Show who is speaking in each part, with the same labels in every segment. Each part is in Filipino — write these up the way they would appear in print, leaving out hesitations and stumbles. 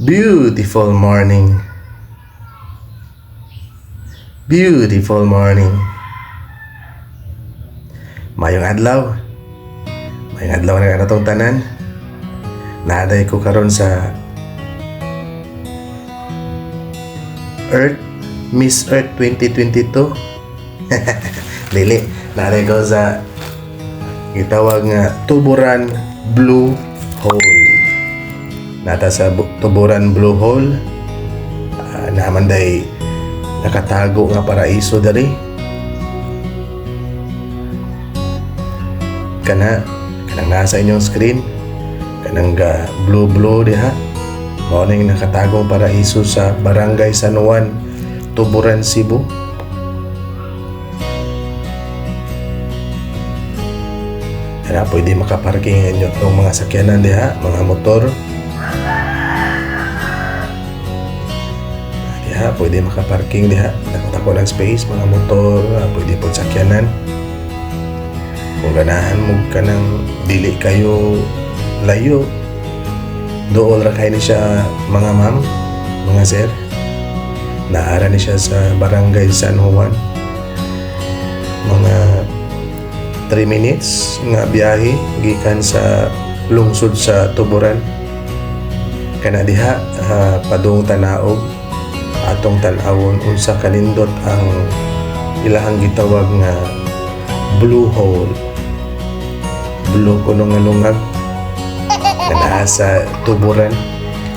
Speaker 1: Beautiful morning. Beautiful morning. Mayong adlaw. Mayong adlaw na kanatong tanan. Naaday ko karon sa Miss Earth 2022. Dili, naaday ko sa gitawag nga Tuburan Blue Hole. Nata sa Tuburan Blue Hole, naman day nakatago nga paraiso dari. Kanang nasa inyong screen, kanang blue diha. Mao ning nakatagong paraiso sa Barangay San Juan, Tuburan, Cebu. Kaya pwede makaparking inyo itong mga sakyanan diha, mga motor. Diha, pwede makaparking diha. Nakotako ng space, mga motor, pwede po sakyanan. Kung ganahan mo ka ng dili kayo layo, doon ra kayo ni siya, mga ma'am, mga sir. Naara ni siya sa Barangay San Juan. Mga 3 minutes nga biyahe gikan sa lungsod sa Tuburan. Kana diha padung tanaog atong tan-awon unsa kanindot ang ilahang gitawag nga Blue Hole. Blue kuno nga lungag kana sa Tuburan,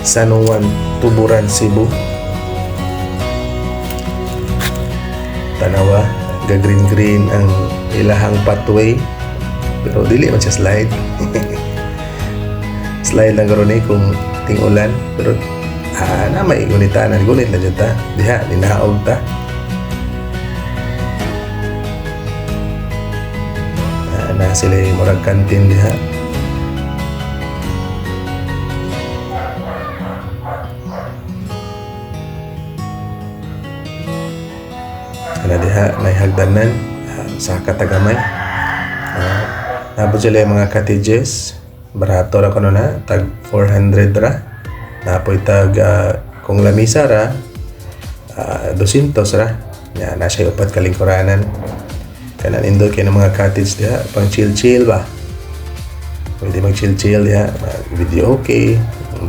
Speaker 1: San Juan, Tuburan, Cebu. Tanawa, ga-green ang ilahang pathway, pero dili man siya slide. Slide lang karon kung ting-ulan, pero na may gunit lang dyan ta. Diha, ninaog ta. Na sila yung murag kantin diha. Kana diha, may hagdanan sa Katagamay. Nabot sila yung mga cottages. Barato ra kuno na, tag 400 ra. Napoy tag kung lamisa ra 200 ra. Ya, na siya upat kalingkuranan. Kana nindot kay ng mga cottage diha, pang chill ba. Pwede mag chill diha, video okay.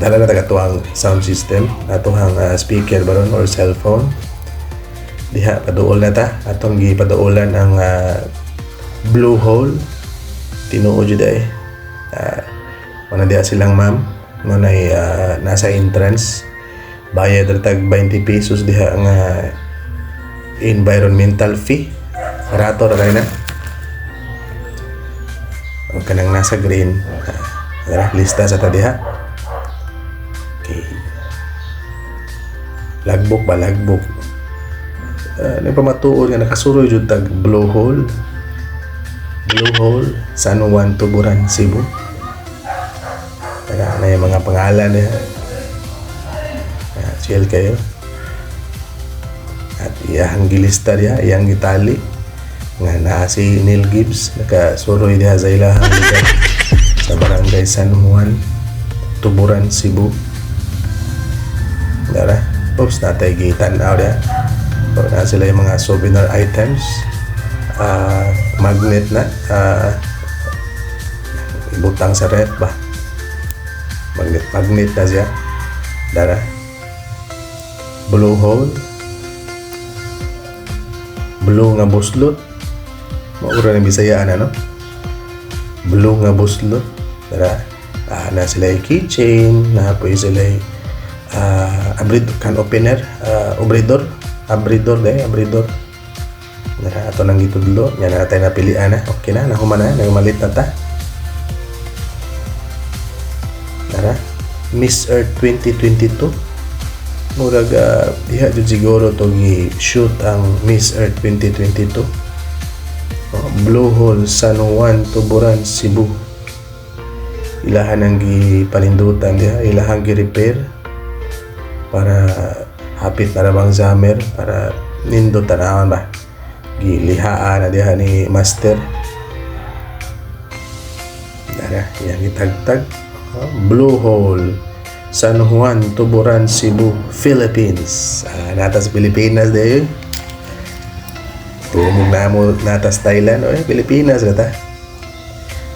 Speaker 1: Dala na tagatuang sound system, atuhang speaker baron or cellphone. Diha paduol na ta, atong gipadaulan ang Blue Hole. Tinuod jud ay. Mana diha silang ma'am, ngunay nasa entrance. Bayad ra tag 20 pesos diha ang environmental fee. Barato ra na. O kanang nasa green, lista sa ta diha. Okay. Logbook. Nagpamatuod nga nakasuroy jud tag Blue Hole, San Juan, Tuburan, Cebu. Kaya na yung mga pangalan niya. Chill kayo. At iyang gilista diya, iyang gitali nga naa si Neil Gibbs nakasuroy diha sa ilahang lugar sa Barangay San Juan, Tuburan, Cebu. Dara, oops, natay gitanaw diya. So, na sila yung mga souvenir items, magnet na, ibutang sa ref ba, magnet na siya. Dara, Blue Hole, blue nga buslot, maura ng Bisayaan ano, blue nga buslot. Dara, na sila yung keychain, na po sila yung can opener, abridor. Nara ato nang gitudlo, nya na tayo napilian na. Okay na, nahuman na, nagmalit na ta. Nara, Miss Earth 2022. Murag diha jud siguro to gi-shoot ang Miss Earth 2022. Blue Hole, San Juan, Tuburan, Cebu. Ilahan ang gipanindutan diha, ilahang gi-repair para hapit na bang summer, para nindot tanawan ba, gilihaan na diha ni Master. Dara, yan itagtag Blue Hole, San Juan, Tuburan, Cebu, Philippines. Nata sa Pilipinas dahil. Tumog na mo natas Thailand o Pilipinas rata.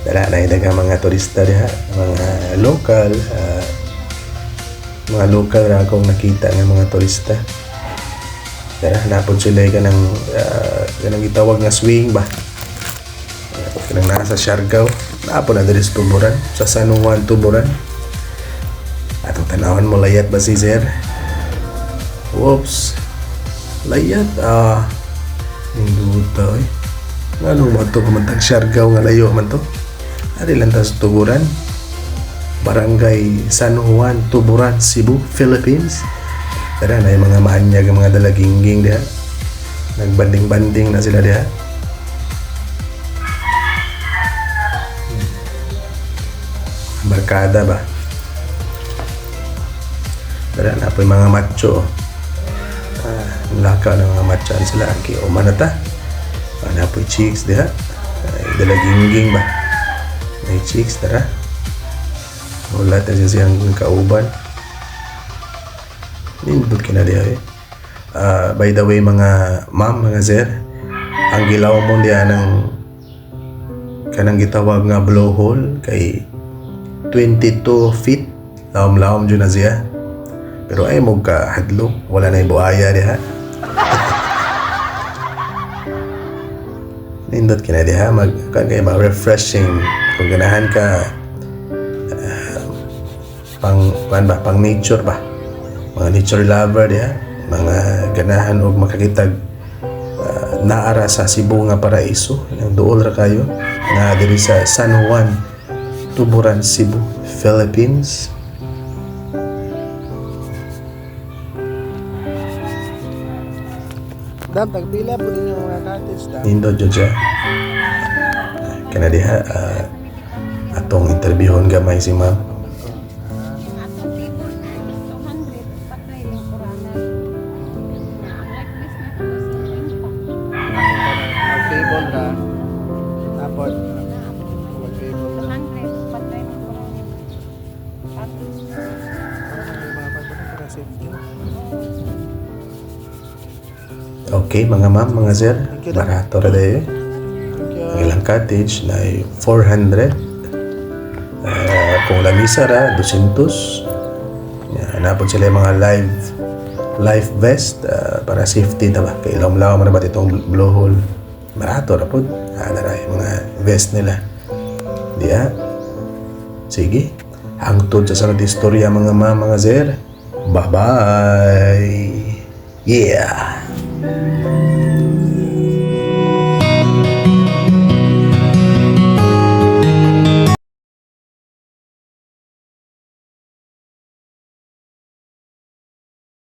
Speaker 1: Dala na daghang mga turista diha, mga local ra akong nakita ng mga turista. Dala napod sila kanang gitawag nga swing ba. Kanang nasa Siargao, napod na diri sa Tuburan, sa San Juan, Tuburan. Atong tanawan mo layat ba si Sir? Whoops. Layat Induta eh. Ano ba ito kumantang Siargao nga layo man to? Ari lang ta sa Tuburan. Barangay San Juan, Tuburan, Cebu, Philippines. Tara na yung mga maanyag, mga dalagingging diha. Nagbanding-banding na sila diha. Barkada ba? Tara na po yung mga macho. Laka ng mga matchan sila aki o manata ana po chicks diha dalagingging ba may chicks tara wala ta siyang kauban nindot kina diha by the way mga ma'am mga sir ang gilaw mo diha ng kanang gitawag nga blowhole kay 22 feet lawom-lawom dyan na siya pero ay mo ka hadlok wala na yung buhaya diha. Nindot kina diha magkagay ba refreshing kung ganahan ka pang nature ba mga nature lover diha mga ganahan og makakitag naara sa Cebu nga paraiso ang duol ra kayo na diri sa San Juan, Tuburan, Cebu, Philippines.
Speaker 2: Dam, tagpila po ninyo mga cottage dam.
Speaker 1: Nindot Joja kana diha atong interviewon gamay si ma'am.
Speaker 2: Mag-table ra. Tapos, mag-table ra. Mga pagpapara safety.
Speaker 1: Okay mga ma'am, mga sir, barato ra dayo. Ang ilang cottage na ay 400. Kung lamisa ra 200. Napod sila yung mga life vest para safety na ba. Kay ilawm-lawm ra ba itong blowhole. Barato ra pod. Ra yung mga vest nila. Diya. Sige. Hangtod sa sunod istorya mga ma'am, mga sir. Bye-bye. Yeah.